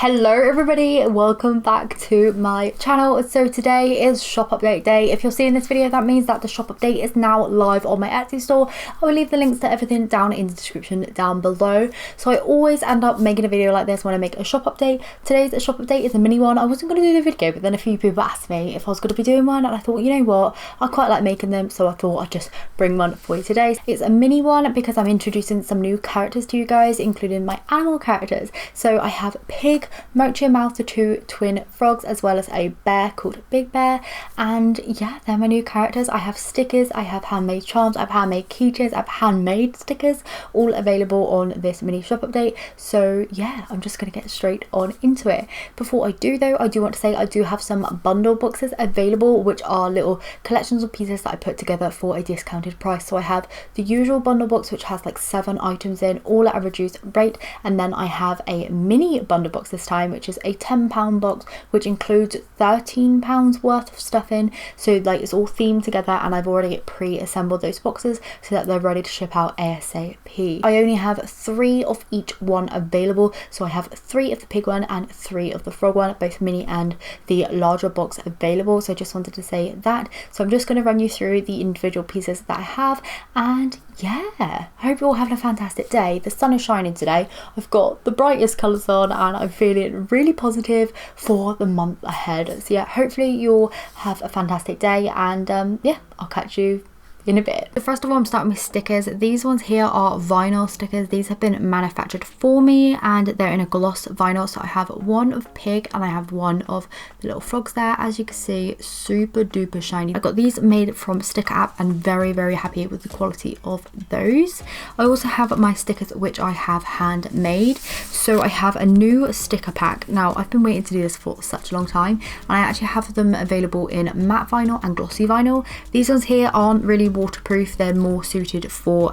Hello everybody, welcome back to my channel. So today is shop update day. If you're seeing this video, that means that the shop update is now live on my Etsy store. I will leave the links to everything down in the description down below. So I always end up making a video like this when I make a shop update. Today's shop update is a mini one. I wasn't going to do the video, but then a few people asked me if I was going to be doing one, and I thought, you know what, I quite like making them, so I thought I'd just bring one for you today. It's a mini one because I'm introducing some new characters to you guys, including my animal characters. So I have Pigg, Mochi Mouth, the two twin frogs, as well as a bear called Big Bear. And yeah, they're my new characters. I have stickers, I have handmade charms, I have handmade keychains, I have handmade stickers, all available on this mini shop update. So yeah, I'm just gonna get straight on into it. Before I do though, I do want to say I do have some bundle boxes available, which are little collections of pieces that I put together for a discounted price. So I have the usual bundle box, which has like 7 items in, all at a reduced rate, and then I have a mini bundle box this time, which is a £10 box, which includes £13 worth of stuff in. So like it's all themed together, and I've already pre-assembled those boxes so that they're ready to ship out ASAP. I only have 3 of each one available, so I have 3 of the pig one and 3 of the frog one, both mini and the larger box available. So I just wanted to say that. So I'm just going to run you through the individual pieces that I have, and yeah, I hope you're all having a fantastic day. The sun is shining today. I've got the brightest colours on and I'm feeling really positive for the month ahead. So yeah, hopefully you'll have a fantastic day, and yeah, I'll catch you in a bit. So first of all, I'm starting with stickers. These ones here are vinyl stickers. These have been manufactured for me and they're in a gloss vinyl. So I have one of Pig and I have one of the little frogs there. As you can see, super duper shiny. I got these made from Sticker App and very happy with the quality of those. I also have my stickers, which I have handmade. So I have a new sticker pack. Now I've been waiting to do this for such a long time, and I actually have them available in matte vinyl and glossy vinyl. These ones here aren't really waterproof. They're more suited for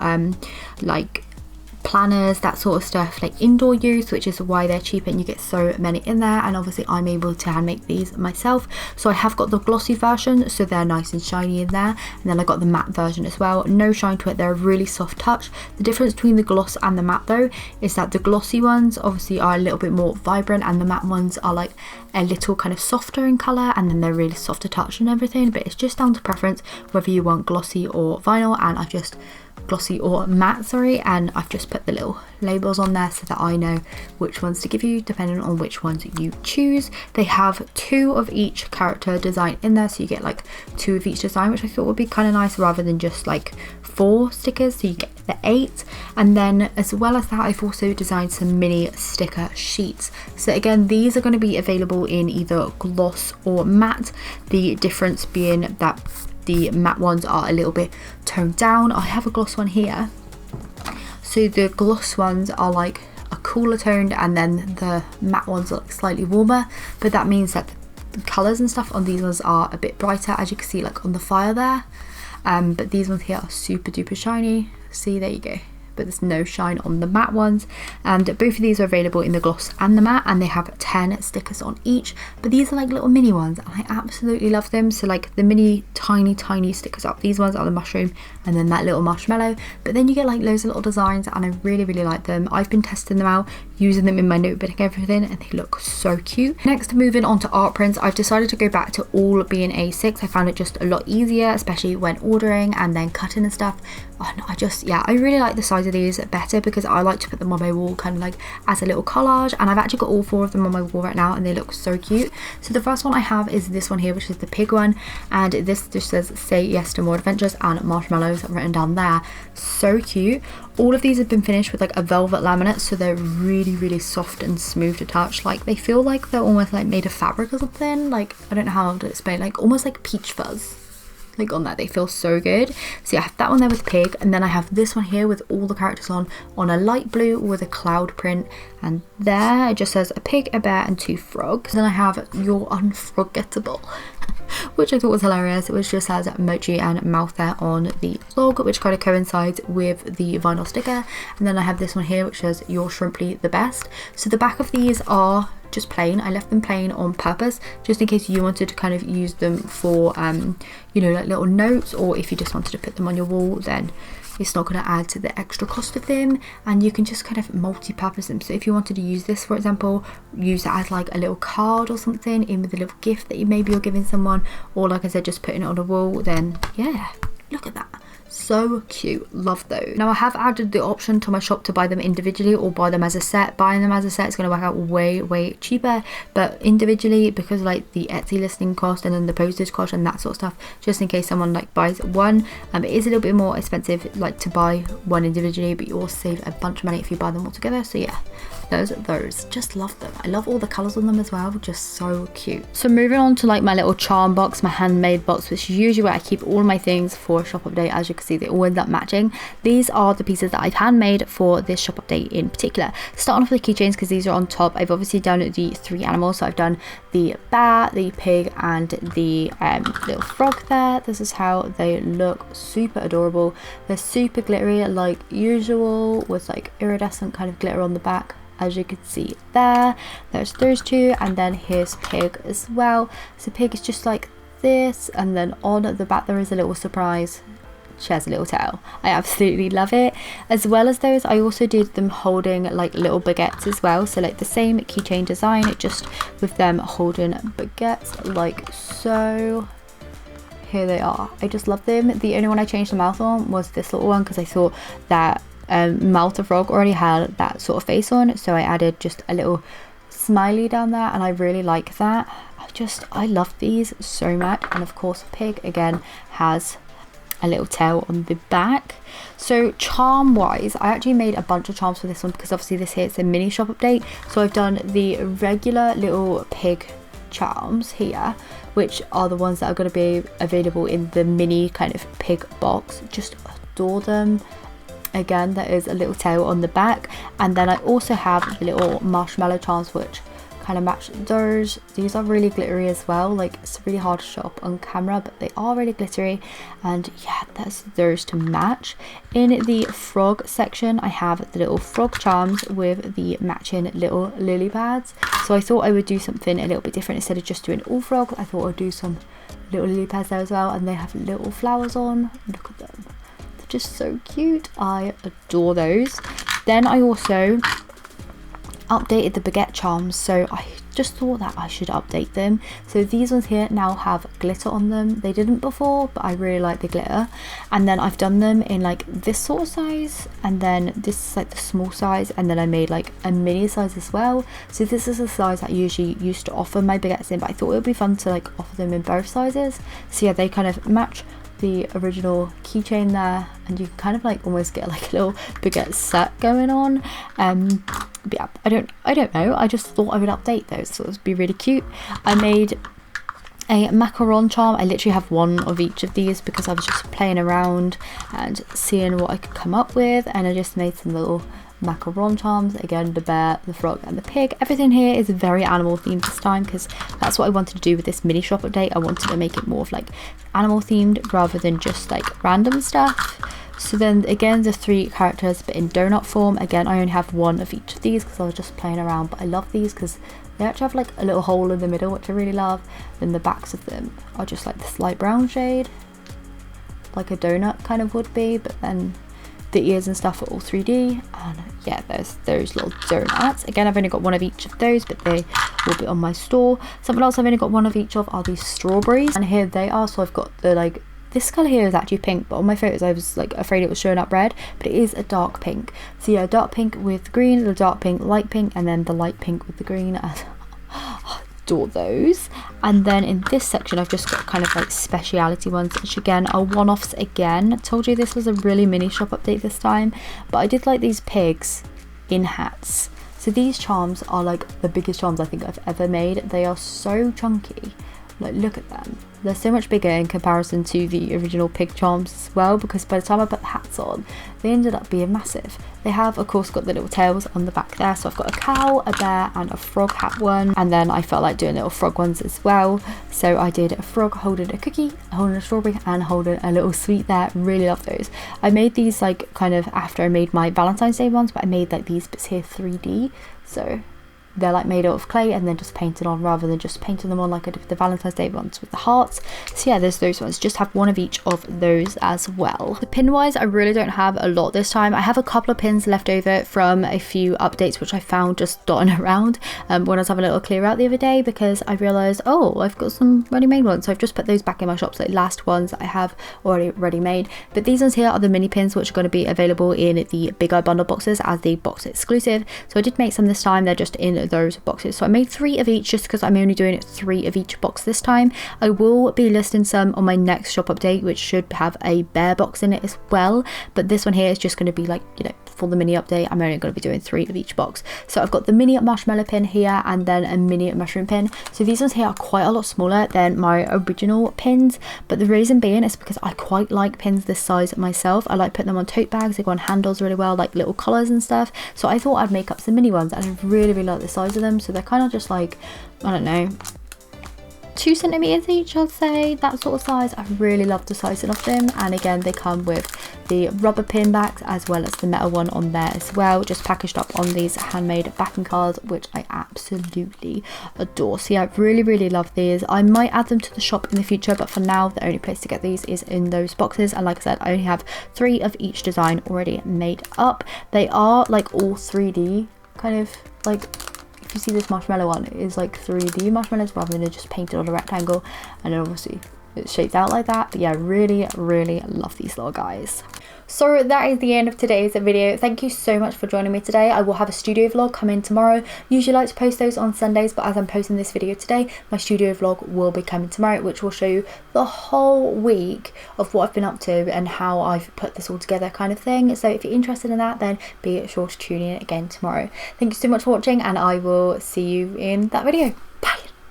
like planners, that sort of stuff, like indoor use, which is why they're cheap and you get so many in there. And obviously I'm able to hand make these myself, so I have got the glossy version, so they're nice and shiny in there, and then I got the matte version as well. No shine to it, they're a really soft touch. The difference between the gloss and the matte though is that the glossy ones obviously are a little bit more vibrant, and the matte ones are like a little kind of softer in colour, and then they're really soft to touch and everything. But it's just down to preference whether you want glossy or vinyl, and I've just glossy or matte, sorry, and I've just put the little labels on there so that I know which ones to give you depending on which ones you choose. They have 2 of each character design in there, so you get like 2 of each design, which I thought would be kind of nice rather than just like 4 stickers, so you get the 8. And then as well as that, I've also designed some mini sticker sheets. So again, these are going to be available in either gloss or matte, the difference being that the matte ones are a little bit toned down. I have a gloss one here, so the gloss ones are like a cooler toned, and then the matte ones are like slightly warmer, but that means that the colours and stuff on these ones are a bit brighter, as you can see like on the file there. But these ones here are super duper shiny. See, there you go. But there's no shine on the matte ones, and both of these are available in the gloss and the matte, and they have 10 stickers on each. But these are like little mini ones and I absolutely love them. So like the mini tiny stickers up, these ones are the mushroom and then that little marshmallow, but then you get like loads of little designs, and I really like them. I've been testing them out, using them in my notebook and everything, and they look so cute. Next, moving on to art prints, I've decided to go back to all being A6. I found it just a lot easier, especially when ordering and then cutting and stuff. And I really like the size of these better because I like to put them on my wall kind of like as a little collage, and I've actually got all 4 of them on my wall right now and they look so cute. So the first one I have is this one here, which is the pig one, and this just says "Say yes to more adventures" and marshmallows written down there. So cute. All of these have been finished with like a velvet laminate, so they're really soft and smooth to touch. Like they feel like they're almost like made of fabric or something. Like I don't know how to explain, like almost like peach fuzz. Like on that, they feel so good. So yeah, I have that one there with Pig, and then I have this one here with all the characters on a light blue with a cloud print, and there it just says a pig, a bear and 2 frogs. Then I have You're Unforgettable, which I thought was hilarious, which just has Mochi and Mouth there on the log, which kind of coincides with the vinyl sticker. And then I have this one here which says You're Shrimply the Best. So the back of these are just plain. I left them plain on purpose, just in case you wanted to kind of use them for you know, like little notes, or if you just wanted to put them on your wall, then it's not going to add to the extra cost of them, and you can just kind of multi-purpose them. So if you wanted to use this, for example, use it as like a little card or something, in with a little gift that you're giving someone, or like I said, just putting it on a wall, then yeah, look at that. So cute, love those. Now I have added the option to my shop to buy them individually or buy them as a set. Buying them as a set is going to work out way cheaper, but individually, because like the Etsy listing cost and then the postage cost and that sort of stuff, just in case someone like buys one, it is a little bit more expensive like to buy one individually, but you also save a bunch of money if you buy them all together. So yeah, those just love them. I love all the colors on them as well, just so cute. So moving on to like my little charm box, my handmade box, which is usually where I keep all my things for shop update. As you can see, they all end up matching. These are the pieces that I've handmade for this shop update in particular. Starting off with the keychains, because these are on top. I've obviously done the 3 animals, so I've done the bear, the pig, and the little frog there. This is how they look, super adorable. They're super glittery like usual, with like iridescent kind of glitter on the back, as you can see there. There's those 2, and then here's Pig as well. So Pig is just like this, and then on the back there is a little surprise. She has a little tail. I absolutely love it. As well as those, I also did them holding like little baguettes as well, so like the same keychain design, just with them holding baguettes like so. Here they are. I just love them. The only one I changed the mouth on was this little one, because I thought that Mouth of Frog already had that sort of face on, so I added just a little smiley down there, and I really like that. I love these so much. And of course Pig again has a little tail on the back. So charm wise, I actually made a bunch of charms for this one, because obviously this here is a mini shop update. So I've done the regular little pig charms here, which are the ones that are going to be available in the mini kind of pig box. Just adore them. Again, there is a little tail on the back, and then I also have the little marshmallow charms, which kind of match those. These are really glittery as well. Like, it's really hard to show up on camera, but they are really glittery, and yeah, that's those to match. In the frog section, I have the little frog charms with the matching little lily pads. So I thought I would do something a little bit different. Instead of just doing all frog, I thought I'd do some little lily pads there as well, and they have little flowers on. Look at them, they're just so cute. I adore those. Then I also updated the baguette charms, so I just thought that I should update them. So these ones here now have glitter on them. They didn't before, but I really like the glitter. And then I've done them in like this sort of size, and then this is like the small size, and then I made like a mini size as well. So this is the size that I usually used to offer my baguettes in, but I thought it would be fun to like offer them in both sizes. So yeah, they kind of match the original keychain there, and you can kind of like almost get like a little baguette set going on. But yeah, I don't know, I just thought I would update those, so it would be really cute. I made a macaron charm. I literally have one of each of these because I was just playing around and seeing what I could come up with, and I just made some little macaron charms. Again, the bear, the frog, and the pig. Everything here is very animal themed this time, because that's what I wanted to do with this mini shop update. I wanted to make it more of like animal themed rather than just like random stuff. So then again, the 3 characters but in donut form. Again, I only have one of each of these because I was just playing around, but I love these because they actually have like a little hole in the middle, which I really love. Then the backs of them are just like this light brown shade, like a donut kind of would be, but then the ears and stuff are all 3D. And yeah, there's those little donuts. Again, I've only got one of each of those, but they will be on my store. Something else I've only got one of each of are these strawberries, and here they are. So I've got the like, this colour here is actually pink, but on my photos I was like afraid it was showing up red, but it is a dark pink. So yeah, dark pink with green, the dark pink, light pink, and then the light pink with the green. And I adore those. And then in this section I've just got kind of like speciality ones, which again are one-offs again. I told you this was a really mini shop update this time, but I did like these pigs in hats. So these charms are like the biggest charms I think I've ever made. They are so chunky. Like, look at them. They're so much bigger in comparison to the original pig charms as well, because by the time I put the hats on, they ended up being massive. They have, of course, got the little tails on the back there. So I've got a cow, a bear, and a frog hat one. And then I felt like doing little frog ones as well. So I did a frog holding a cookie, holding a strawberry, and holding a little sweet there. Really love those. I made these like kind of after I made my Valentine's Day ones, but I made like these bits here 3D. So they're like made out of clay and then just painted on, rather than just painting them on like I did with the Valentine's Day ones with the hearts. So yeah, there's those ones. Just have one of each of those as well. The pin wise, I really don't have a lot this time. I have a couple of pins left over from a few updates which I found just dotting around when I was having a little clear out the other day, because I realized, oh, I've got some ready-made ones, so I've just put those back in my shop. So like last ones I have already ready made, but these ones here are the mini pins which are going to be available in the Big Eye bundle boxes as the box exclusive. So I did make some this time. They're just in those boxes, so I made 3 of each just because I'm only doing 3 of each box this time. I will be listing some on my next shop update which should have a bear box in it as well, but this one here is just going to be like, you know, for the mini update I'm only going to be doing 3 of each box. So I've got the mini marshmallow pin here and then a mini mushroom pin. So these ones here are quite a lot smaller than my original pins, but the reason being is because I quite like pins this size myself. I like putting them on tote bags, they go on handles really well, like little collars and stuff. So I thought I'd make up some mini ones, and I really like the size of them. So they're kind of just like, I don't know, 2 centimeters each, I'd say, that sort of size. I really love the sizing of them, and again they come with the rubber pin backs as well as the metal one on there as well, just packaged up on these handmade backing cards, which I absolutely adore. So yeah, I really love these. I might add them to the shop in the future, but for now the only place to get these is in those boxes. And like I said, I only have 3 of each design already made up. They are like all 3D, kind of like, if you see this marshmallow one, it is like 3D marshmallows rather than just painted on a rectangle, and then obviously it's shaped out like that. But yeah, really love these little guys. So that is the end of today's video. Thank you so much for joining me today. I will have a studio vlog coming tomorrow. Usually like to post those on Sundays, but as I'm posting this video today, my studio vlog will be coming tomorrow, which will show you the whole week of what I've been up to and how I've put this all together, kind of thing. So if you're interested in that, then be sure to tune in again tomorrow. Thank you so much for watching, and I will see you in that video.